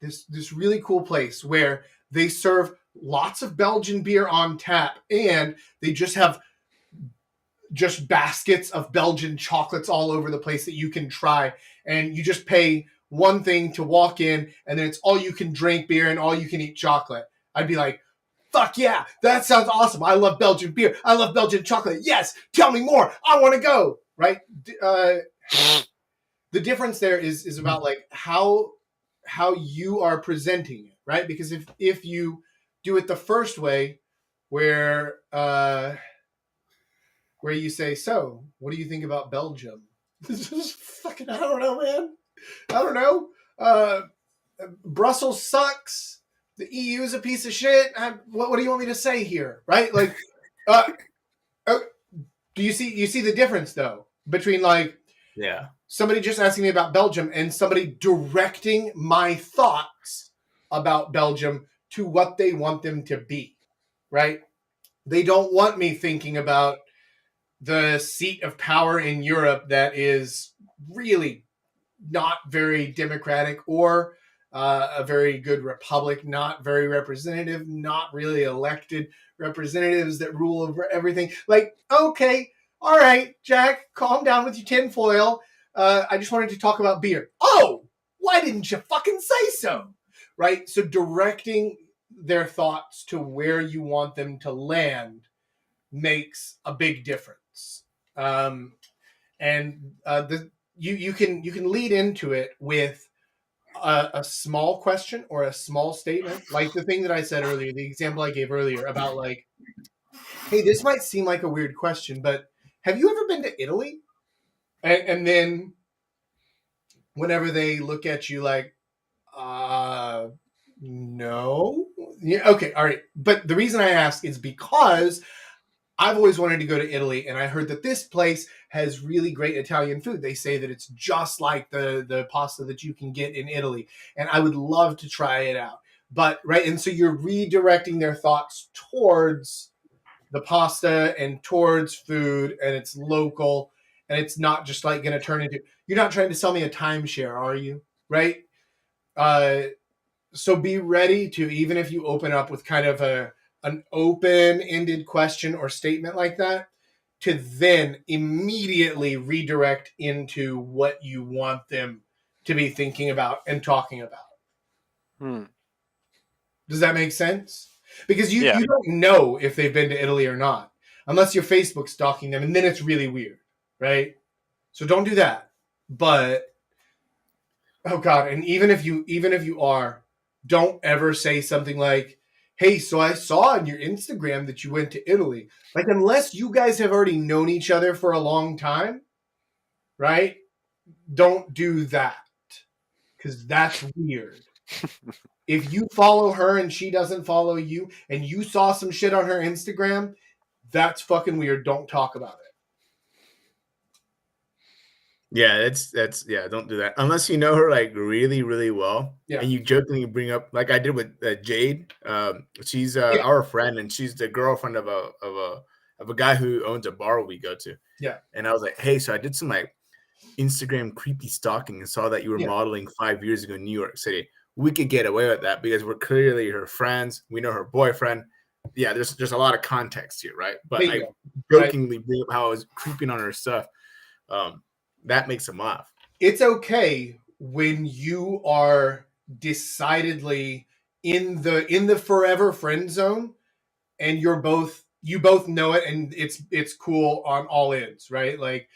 really cool place where they serve lots of Belgian beer on tap, and they just have just baskets of Belgian chocolates all over the place that you can try, and you just pay one thing to walk in, and then it's all you can drink beer and all you can eat chocolate." I'd be like, "Fuck yeah, that sounds awesome. I love Belgian beer. I love Belgian chocolate. Yes, tell me more. I want to go." Right? The difference there is about like how you are presenting it, right? Because if you do it the first way, where you say, "So, what do you think about Belgium?" This is fucking, I don't know, man. I don't know. Brussels sucks. The EU is a piece of shit. What do you want me to say here, right? Like, do you see the difference though between like Yeah. somebody just asking me about Belgium and somebody directing my thoughts about Belgium to what they want them to be, right? They don't want me thinking about the seat of power in Europe that is really not very democratic, or a very good republic, not very representative, not really elected representatives that rule over everything. Like, okay, all right, Jack, calm down with your tinfoil. I just wanted to talk about beer. Oh, why didn't you fucking say so? Right? So directing their thoughts to where you want them to land makes a big difference. And you can lead into it with a small question or a small statement, like the thing that I said earlier, the example I gave earlier about like, hey, this might seem like a weird question, but have you ever been to Italy? And then whenever they look at you like, no. Yeah, okay, all right. But the reason I ask is because I've always wanted to go to Italy, and I heard that this place has really great Italian food. They say that it's just like the pasta that you can get in Italy, and I would love to try it out. But right, and so you're redirecting their thoughts towards the pasta and towards food, and it's local, and it's not just like going to turn into. You're not trying to sell me a timeshare, are you? Right? Uh, so be ready to, even if you open up with kind of an open-ended question or statement like that, to then immediately redirect into what you want them to be thinking about and talking about. Does that make sense? Because you don't know if they've been to Italy or not, unless your Facebook's stalking them, and then it's really weird, right? So don't do that. But oh god, and even if you are, don't ever say something like, hey, so I saw on your Instagram that you went to Italy. Like, unless you guys have already known each other for a long time, right? Don't do that, because that's weird. If you follow her and she doesn't follow you, and you saw some shit on her Instagram, that's fucking weird. Don't talk about it. Yeah, that's don't do that unless you know her like really, really well. Yeah. And you jokingly bring up, like I did with Jade. She's our friend, and she's the girlfriend of a guy who owns a bar we go to. Yeah. And I was like, hey, so I did some like Instagram creepy stalking and saw that you were modeling 5 years ago in New York City. We could get away with that because we're clearly her friends. We know her boyfriend. Yeah, there's a lot of context here, right? But I jokingly bring up how I was creeping on her stuff. That makes them laugh. It's okay when you are decidedly in the forever friend zone, and you both know it, and it's cool on all ends, right? Like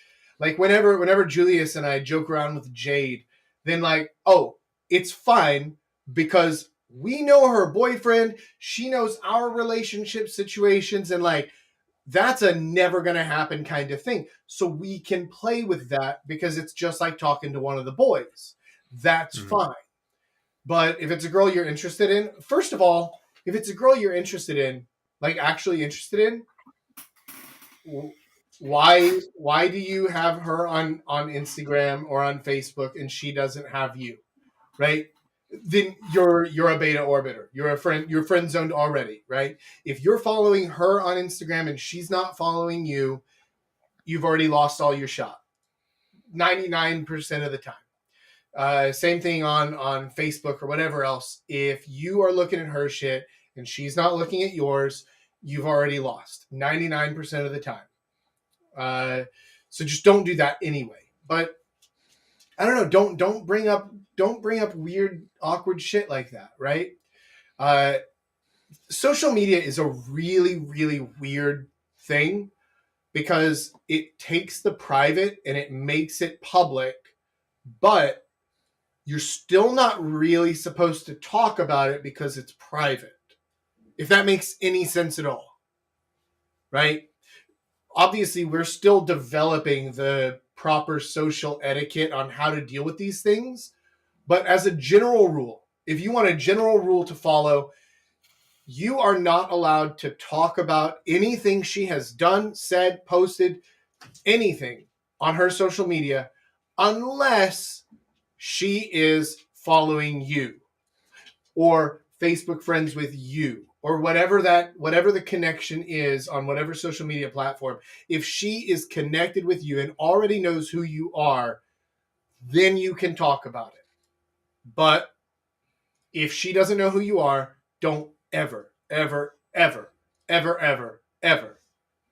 whenever Julius and I joke around with Jade, then like, oh, it's fine because we know her boyfriend, she knows our relationship situations, and like, that's a never gonna happen kind of thing. So we can play with that because it's just like talking to one of the boys. That's fine. But if it's a girl you're interested in, first of all, if it's a girl you're interested in, like actually interested in, why do you have her on Instagram or on Facebook and she doesn't have you, right? Then you're a beta orbiter. You're friend zoned already, right? If you're following her on Instagram and she's not following you, you've already lost all your shot 99% of the time. Same thing on Facebook or whatever else. If you are looking at her shit and she's not looking at yours, you've already lost 99% of the time. So just don't do that anyway. But I don't know. Don't bring up weird, awkward shit like that, right? Social media is a really, really weird thing because it takes the private and it makes it public, but you're still not really supposed to talk about it because it's private. If that makes any sense at all, right? Obviously, we're still developing the proper social etiquette on how to deal with these things. But as a general rule, if you want a general rule to follow, you are not allowed to talk about anything she has done, said, posted, anything on her social media unless she is following you or Facebook friends with you or whatever the connection is on whatever social media platform. If she is connected with you and already knows who you are, then you can talk about it. But if she doesn't know who you are, don't ever, ever, ever, ever, ever, ever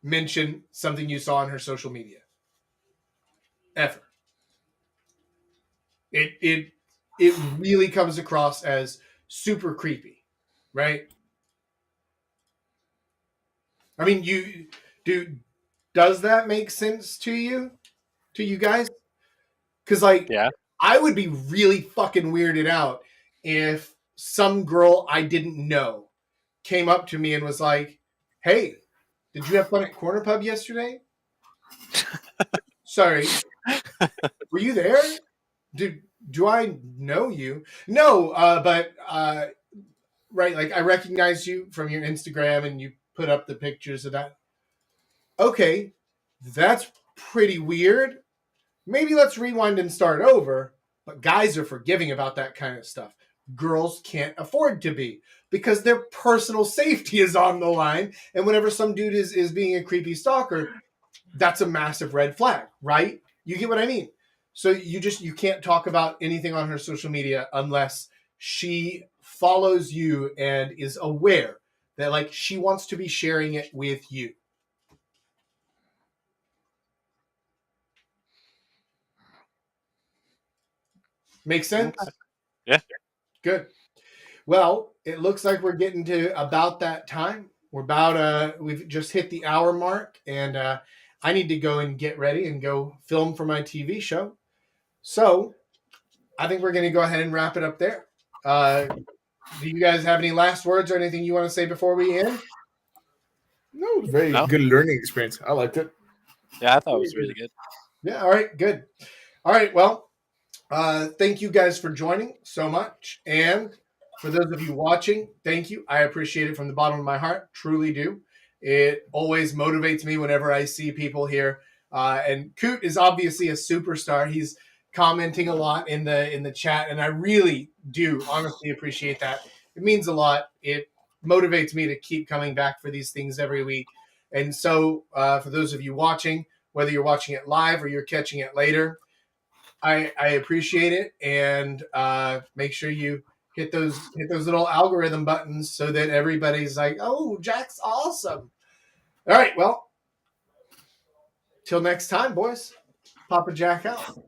mention something you saw on her social media. Ever. It really comes across as super creepy, right? I mean, does that make sense to you guys? Because like, Yeah. I would be really fucking weirded out if some girl I didn't know came up to me and was like, hey, Did you have fun at Corner Pub yesterday? Sorry. Were you there? Do I know you? No, but right, like I recognize you from your Instagram and you put up the pictures of that. Okay, that's pretty weird. Maybe let's rewind and start over. But guys are forgiving about that kind of stuff. Girls can't afford to be because their personal safety is on the line. And whenever some dude is being a creepy stalker, that's a massive red flag, right? You get what I mean? So you can't talk about anything on her social media unless she follows you and is aware that like she wants to be sharing it with you. Make sense? Yeah. Good. Well, it looks like we're getting to about that time. We've just hit the hour mark, and I need to go and get ready and go film for my TV show. So I think we're going to go ahead and wrap it up there. Do you guys have any last words or anything you want to say before we end? No, it was very good learning experience. I liked it. Yeah, I thought it was really good. Yeah, all right, good. All right, well, thank you guys for joining so much. And for those of you watching, thank you. I appreciate it from the bottom of my heart. Truly do. It always motivates me whenever I see people here. And Coot is obviously a superstar. He's commenting a lot in the chat, and I really do honestly appreciate that. It means a lot. It motivates me to keep coming back for these things every week. And so for those of you watching, whether you're watching it live or you're catching it later, I appreciate it. And make sure you hit those little algorithm buttons so that everybody's like, oh, Jack's awesome. All right, well, till next time, boys. Papa Jack out.